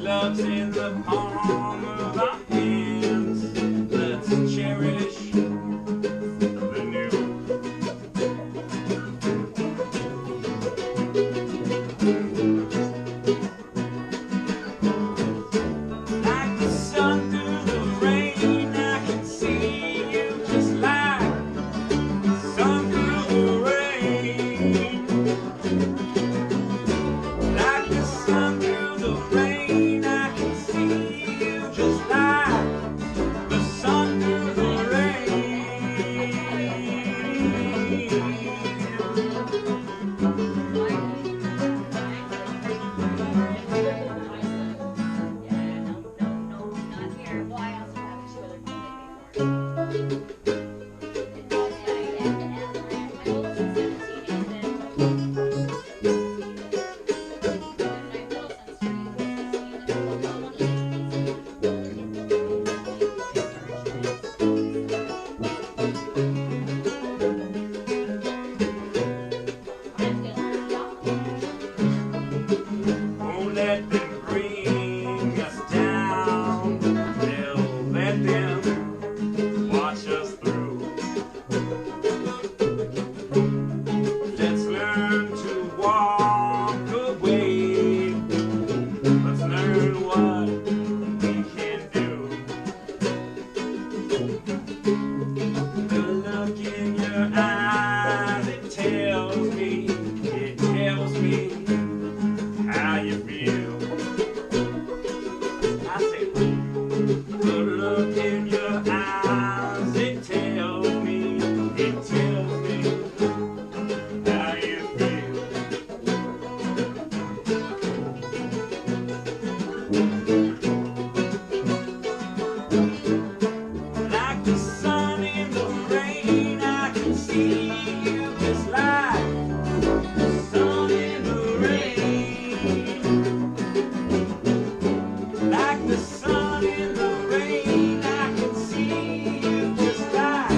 love's in the palm of our hands. Let's cherish the new. Like the sun through the rain, I can see you just like the sun through the rain. Like the sun through the rain, I can see you just like the sun through the rain. Won't let them bring us down. They'll let them watch us through. Let's learn to walk away. Let's learn what we can do. The look in your eyes, it tells me how you feel. I say, the look in your eyes, it tells me how you feel. Like the sun in the rain, I can see you just like the sun in the rain. Like the sun in the rain, I can see you just like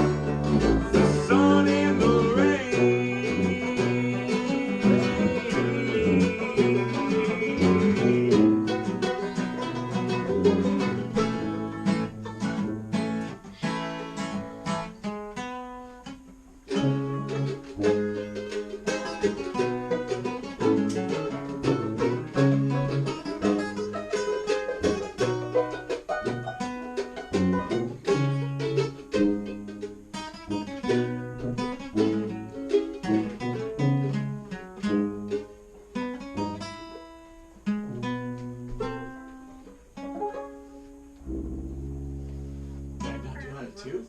the sun in the rain. Did I not do it too?